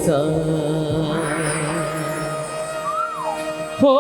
सा हो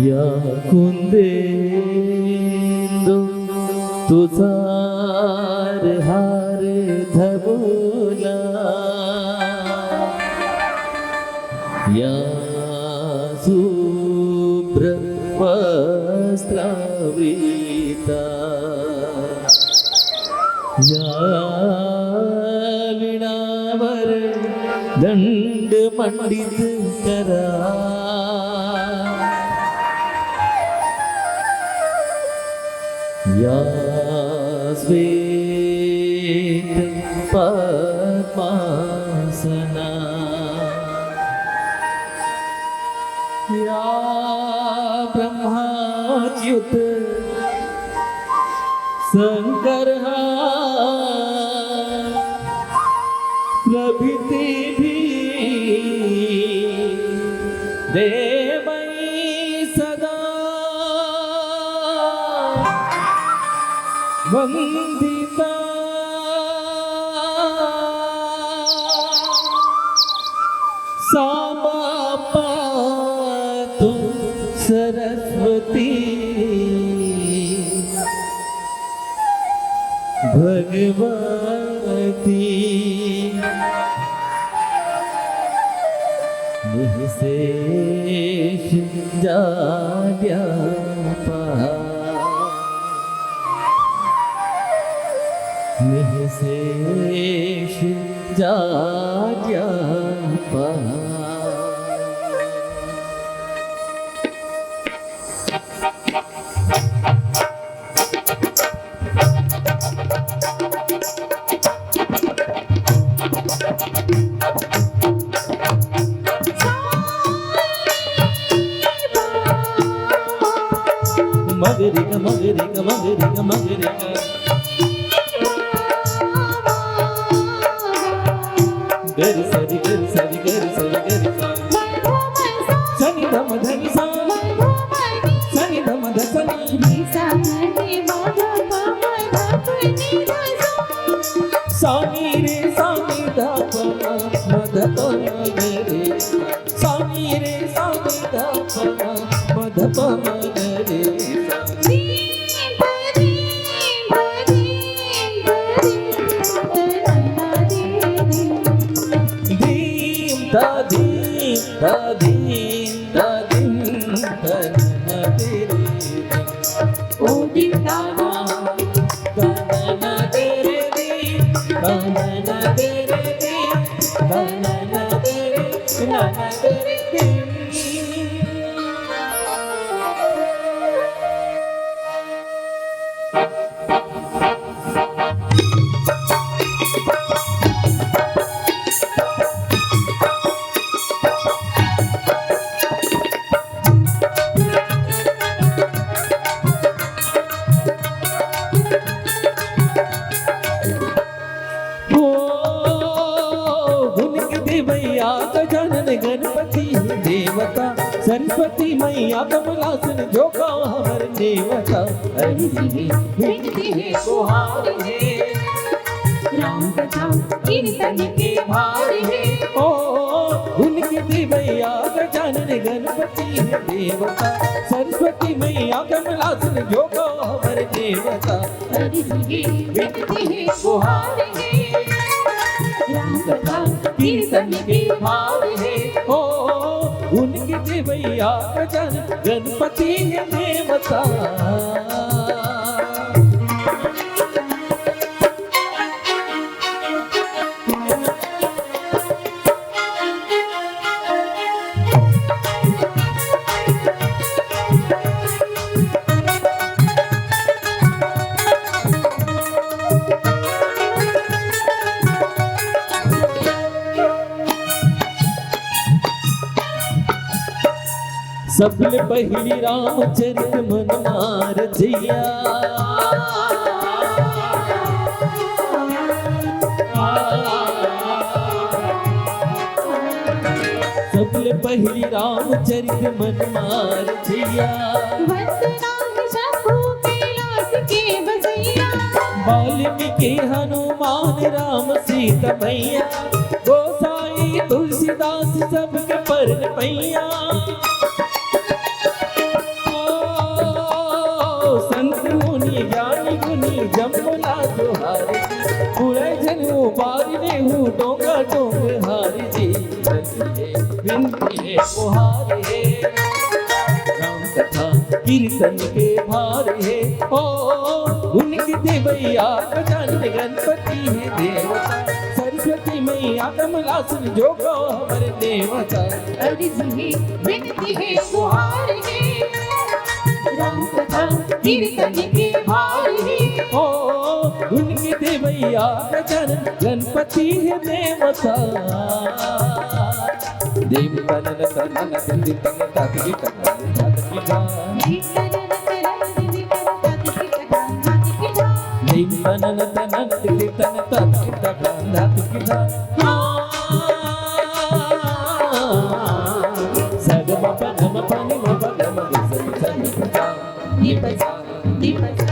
या कुंदेंदु तुझार हार धबुला या शुभ्र वस्त्रावृता या वीणावर दंड मंडित करा या श्वेत पद्मासना या ब्रह्माच्युत शंकर प्रभृति भी देवै सदा वंदिता सामा पातु सरस्वती भगवती निःशेष जाड्यापा निःशेष जाड्यापा मगरिगा मगरिगा मगरिगा मगरिगा गरि सरि गरि सरि गरि सरि गरि सनि धम धनि सा सनि धम ध सनि सा सानी रे सानी ध प म ध प म ग रे सानी रे सानी ध प म ध प म ग रे धा धीम धा धीम धा धीम धना तेरे ओ दिताना धना तेरे धना तेरे धना तेरे धना तेरे गजानन गणपति देवता सरस्वती मैया कमलासन जो का हमर देवता हरि विनती है गुहार है राम कथा कीर्तन के भार है ओ उनके देवैया गजानन गणपति देवता सरस्वती मैया कमलासन जो का हमर देवता हरि विनती है गुहार है राम कथा कीर्तन के भाव है ओ उनके देवैया गणपति है देवता सबले पहली रामचरित मन मार जैया सबले पहली रामचरित मन मार जैया वाल्मीकि हनुमान राम सीता मैया गोसाई तुलसीदास सबके परण पैया संत मुनि ज्ञानी गुनी जमुना जोहारी पूरे जन उबारी ने हूँ डोंगा डोंग हारी जी विनती है पुहार है राम कथा कीर्तन के भार है ओ उनकी देवैया गजानन गणपति है देवता सरस्वती मैया कमलासन जो को हमारे देवता अर्जी विनती है पुहार है राम कथा कीर्तन के भार है ओ उनकी देवैया गजानन गणपति है देवता देव तनन तनन सिंधि तन ताकि कथा ताकि तनन तनन दिल तन तन तकांधात किधा सगम पनम पनिम पदम दिसन सन निपजा निपजा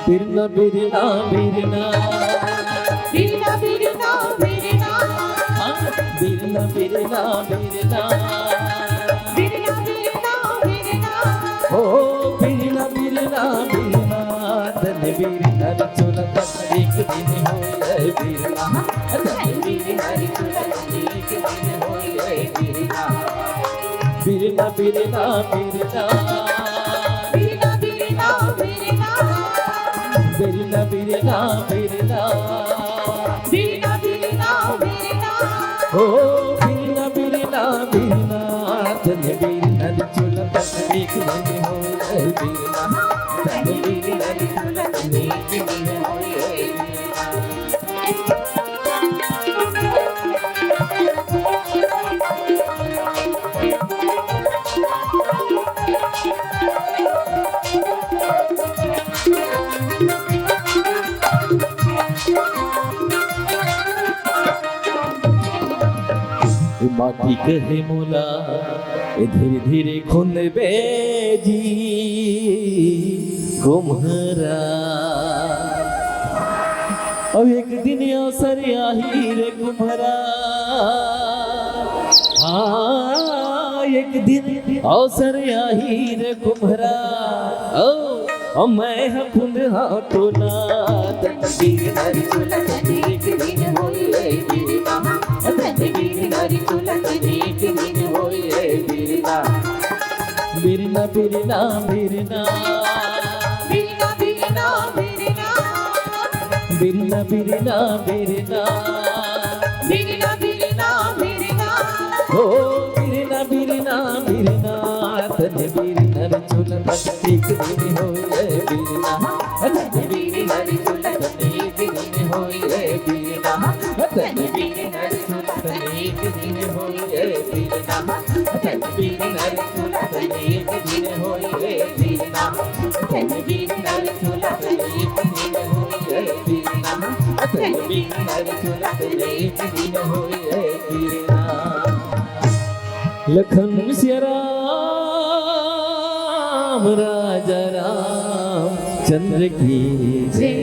बिरना बिरना बिरना बिरना बिरना बिरना बिरना बिरना बिरना बिरना बिरना बिरना ओ बिरना बिरना बिरना धन बिरना चुलत एक दिन होए बिरना धन बिरना चुलत एक दिन होए बिरना बिरना बिरना बिरना बिरना बिरना बिरना बिरना बिरना बिरना बिरना बिरना बिरना ओ बिरना बिरना बिरना धन बिरना चुलत एक दिन होए बिरना धन बिरना चुलत एक दिन होए माटी कहे मोला धीरे धीरे खुन बेजी कुम्हरा अब एक दिन अवसर आही रे कुम्हरा हाँ एक दिन अवसर आई रे कुम्हरा ओ मैं हपुन हाटोला तनवीर नारी चुलत एक दिन होए बिरना तनवीर नारी चुलत एक दिन होए बिरना बिरना बिरना बिरना बिरना बिरना बिरना बिरना बिरना बिरना बिरना बिरना बिरना ओ बिरना बिरना बिरना तन बिरना चुलत एक दिन होए बिरना तनवीर नारी चुलत एक दिन होए बिरना तनवीर नारी चुलत एक दिन होए बिरना तनवीर नारी चुलत एक दिन होए बिरना तनवीर नारी चुलत एक दिन होए बिरना तनवीर नारी चुलत एक दिन होए बिरना लखन सिया राम राजा राम चंद्र की जय।